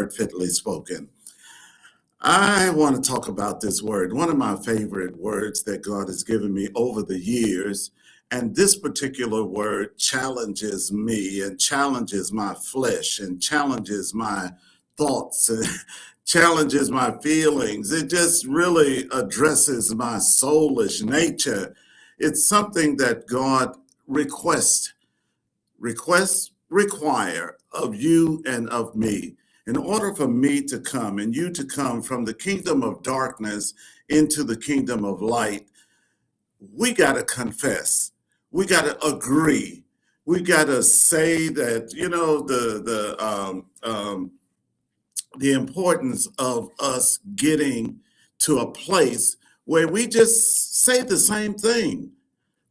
word fitly spoken. I want to talk about this word, one of my favorite words that God has given me over the years. And this particular word challenges me and challenges my flesh and challenges my thoughts and challenges my feelings. It just really addresses my soulish nature. It's something that God require of you and of me. In order for me to come and you to come from the kingdom of darkness into the kingdom of light, we got to confess. We got to agree. We got to say that, the importance of us getting to a place where we just say the same thing.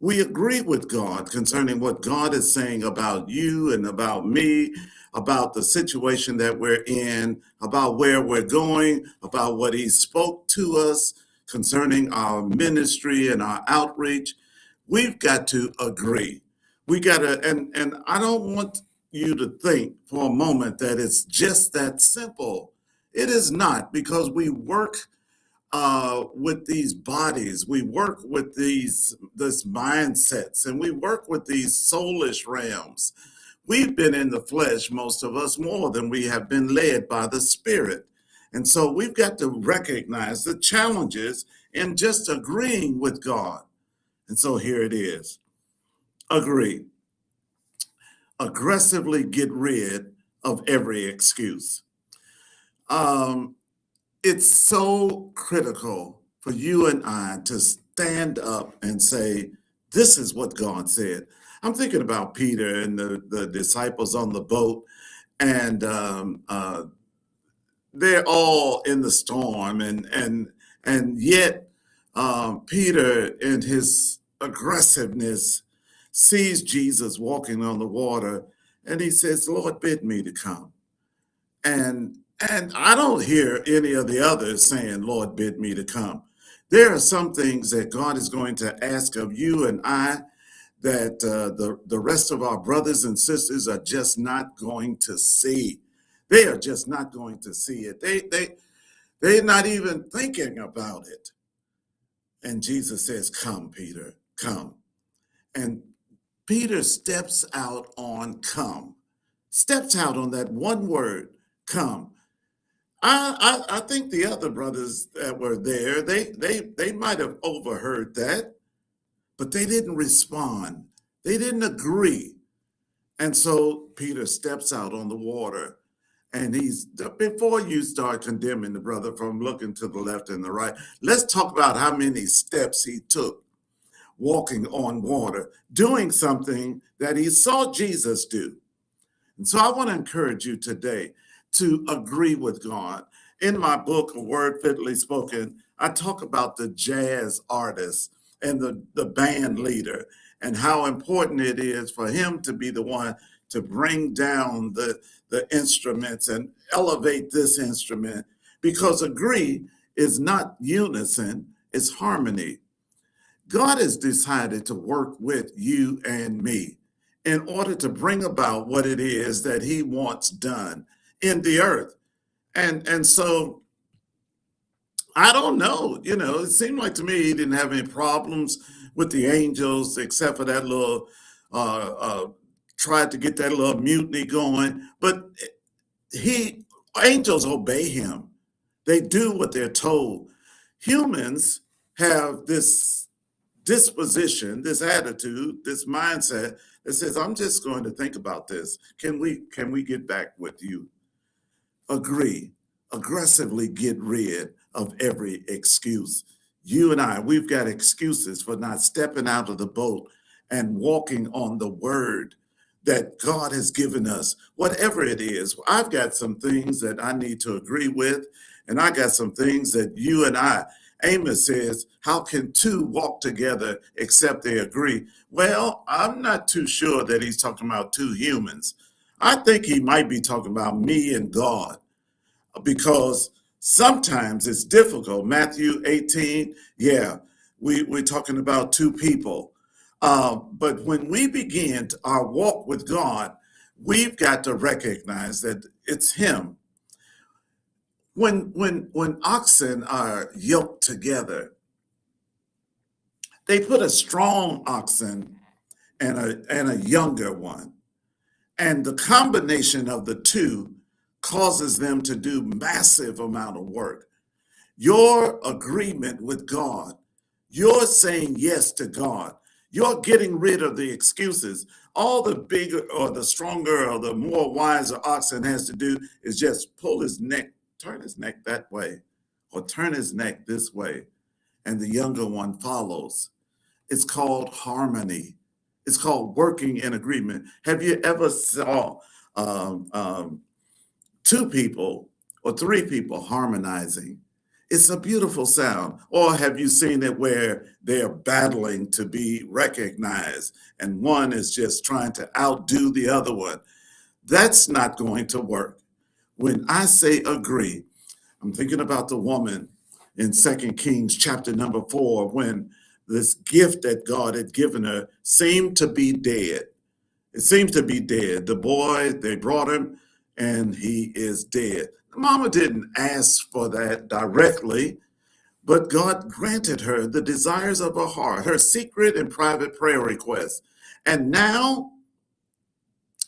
We agree with God concerning what God is saying about you and about me, about the situation that we're in, about where we're going, about what He spoke to us concerning our ministry and our outreach. We've got to agree. We got to, and I don't want you to think for a moment that it's just that simple. It is not, because we work with these bodies, we work with this mindsets, and we work with these soulish realms. We've been in the flesh, most of us, more than we have been led by the Spirit. And so we've got to recognize the challenges in just agreeing with God. And so here it is. Agree. Aggressively get rid of every excuse. It's so critical for you and I to stand up and say, this is what God said. I'm thinking about Peter and the disciples on the boat, and they're all in the storm, and yet Peter, in his aggressiveness, sees Jesus walking on the water, and he says, Lord, bid me to come. And I don't hear any of the others saying, Lord, bid me to come. There are some things that God is going to ask of you and I that the rest of our brothers and sisters are just not going to see. They are just not going to see it. They're not even thinking about it. And Jesus says, come, Peter, come. And Peter steps out on come, steps out on that one word, come. I think the other brothers that were there, they might have overheard that, but they didn't respond. They didn't agree. And so Peter steps out on the water, and before you start condemning the brother from looking to the left and the right, let's talk about how many steps he took walking on water, doing something that he saw Jesus do. And so I want to encourage you today to agree with God. In my book, A Word Fitly Spoken, I talk about the jazz artist and the band leader and how important it is for him to be the one to bring down the instruments and elevate this instrument, because agree is not unison, it's harmony. God has decided to work with you and me in order to bring about what it is that He wants done in the earth. And so I don't know, it seemed like to me He didn't have any problems with the angels, except for that little tried to get that little mutiny going. But angels obey Him. They do what they're told. Humans have this disposition, this attitude, this mindset that says, I'm just going to think about this. Can we get back with you? Agree. Aggressively get rid of every excuse. You and I, we've got excuses for not stepping out of the boat and walking on the word that God has given us, whatever it is. I've got some things that I need to agree with, and I got some things that you and I, Amos says, how can two walk together except they agree? Well, I'm not too sure that he's talking about two humans. I think he might be talking about me and God, because sometimes it's difficult. Matthew 18, yeah, we're talking about two people. But when we begin our walk with God, we've got to recognize that it's Him. When oxen are yoked together, they put a strong oxen and a younger one. And the combination of the two causes them to do massive amount of work. Your agreement with God, you're saying yes to God. You're getting rid of the excuses. All the bigger or the stronger or the more wiser oxen has to do is just pull his neck, turn his neck that way, or turn his neck this way, and the younger one follows. It's called harmony. It's called working in agreement. Have you ever saw um, um, two people or three people harmonizing? It's a beautiful sound. Or have you seen it where they're battling to be recognized and one is just trying to outdo the other one? That's not going to work. When I say agree, I'm thinking about the woman in Second Kings chapter number 4 when this gift that God had given her seemed to be dead. It seems to be dead. The boy, they brought him and he is dead. Mama didn't ask for that directly, but God granted her the desires of her heart, her secret and private prayer requests. And now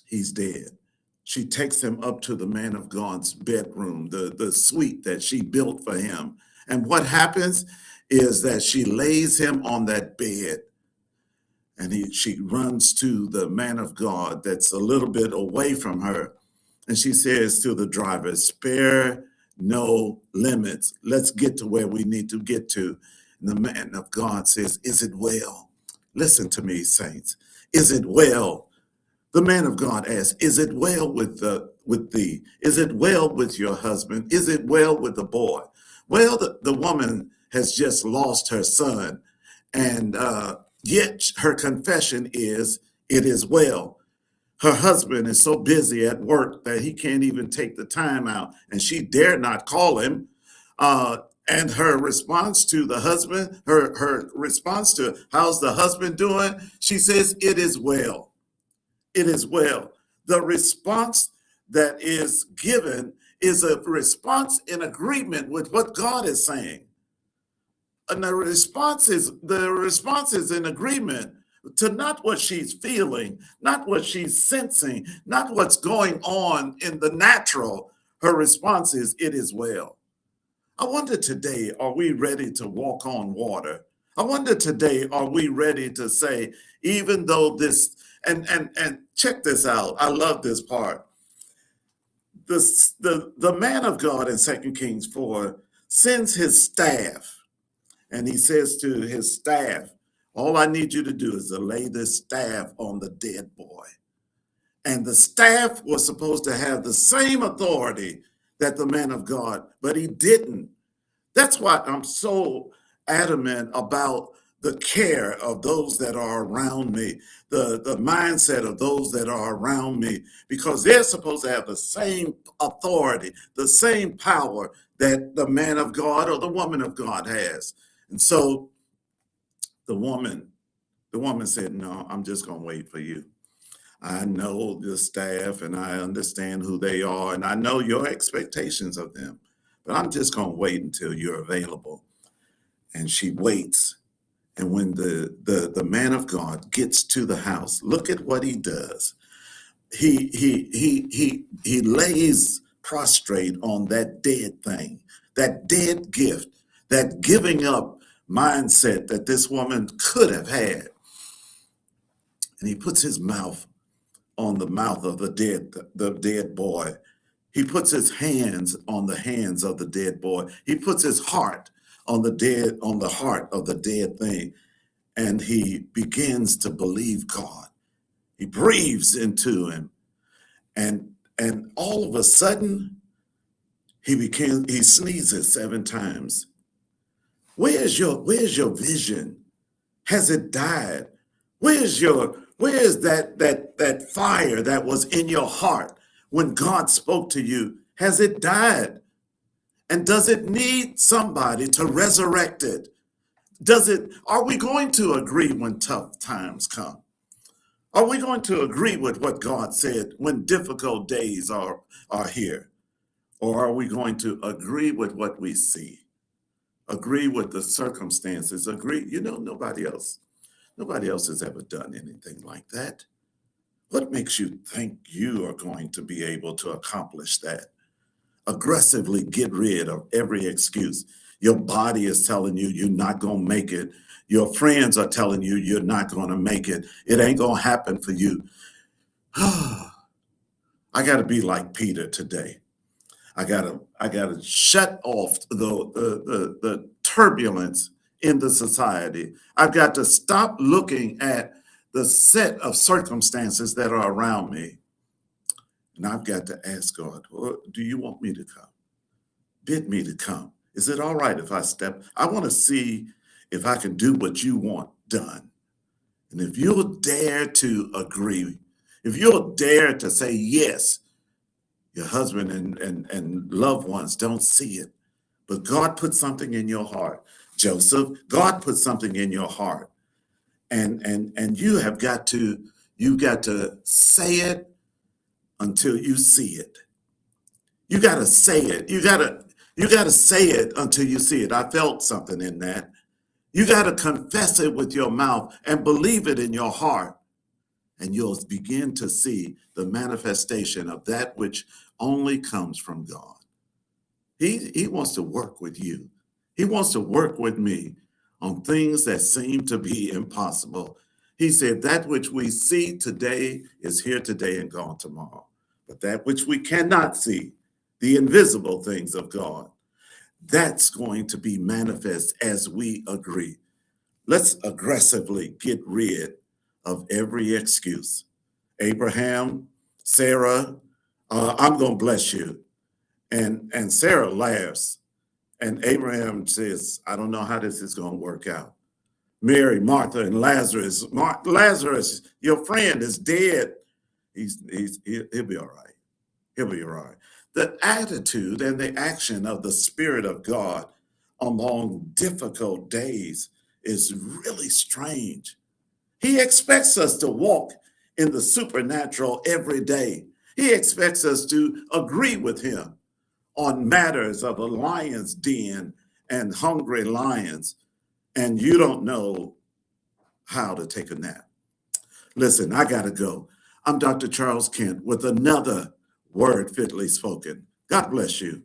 he's dead. She takes him up to the man of God's bedroom, the suite that she built for him. And what happens is that she lays him on that bed and she runs to the man of God that's a little bit away from her. And she says to the driver, spare no limits. Let's get to where we need to get to. And the man of God says, is it well? Listen to me, saints. Is it well? The man of God asks, is it well with thee? Is it well with your husband? Is it well with the boy? Well, the woman has just lost her son. And yet her confession is, it is well. Her husband is so busy at work that he can't even take the time out, and she dare not call him. And her response to the husband, her response to how's the husband doing? She says, it is well. It is well. The response that is given is a response in agreement with what God is saying. And the response is in agreement to not what she's feeling, not what she's sensing, not what's going on in the natural. Her response is, it is well. I wonder today, are we ready to walk on water? I wonder today, are we ready to say, even though this, and check this out, I love this part. The man of God in 2 Kings 4 sends his staff, and he says to his staff, all I need you to do is to lay this staff on the dead boy. And the staff was supposed to have the same authority that the man of God, but he didn't. That's why I'm so adamant about the care of those that are around me, the mindset of those that are around me, because they're supposed to have the same authority, the same power that the man of God or the woman of God has. And so the woman said, no, I'm just going to wait for you. I know the staff and I understand who they are and I know your expectations of them, but I'm just going to wait until you're available. And she waits. And when the man of God gets to the house, look at what he does. He lays prostrate on that dead thing, that dead gift, that giving up mindset that this woman could have had. And he puts his mouth on the mouth of the dead boy. He puts his hands on the hands of the dead boy. He puts his heart on the heart of the dead thing. And he begins to believe God. He breathes into him. And all of a sudden, he sneezes 7 times. Where's your vision? Has it died? Where's that fire that was in your heart when God spoke to you? Has it died? And does it need somebody to resurrect it? Are we going to agree when tough times come? Are we going to agree with what God said when difficult days are here? Or are we going to agree with what we see? Agree with the circumstances? Agree, nobody else has ever done anything like that. What makes you think you are going to be able to accomplish that? Aggressively get rid of every excuse. Your body is telling you you're not going to make it. Your friends are telling you you're not going to make it. It ain't going to happen for you. I got to be like Peter today. I gotta shut off the turbulence in the society. I've got to stop looking at the set of circumstances that are around me. And I've got to ask God, well, do you want me to come? Bid me to come. Is it all right if I step? I want to see if I can do what you want done. And if you'll dare to agree, if you'll dare to say yes, your husband and loved ones don't see it. But God put something in your heart. Joseph, God put something in your heart. And you got to say it until you see it. You got to say it. You got to say it until you see it. I felt something in that. You got to confess it with your mouth and believe it in your heart, and you'll begin to see the manifestation of that which only comes from God. He wants to work with you. He wants to work with me on things that seem to be impossible. He said, that which we see today is here today and gone tomorrow. But that which we cannot see, the invisible things of God, that's going to be manifest as we agree. Let's aggressively get rid of every excuse. Abraham, Sarah, I'm going to bless you. And Sarah laughs. And Abraham says, I don't know how this is going to work out. Mary, Martha, and Lazarus. Lazarus, your friend is dead. He'll be all right. He'll be all right. The attitude and the action of the Spirit of God among difficult days is really strange. He expects us to walk in the supernatural every day. He expects us to agree with him on matters of a lion's den and hungry lions, and you don't know how to take a nap. Listen, I got to go. I'm Dr. Charles Kent with another word fitly spoken. God bless you.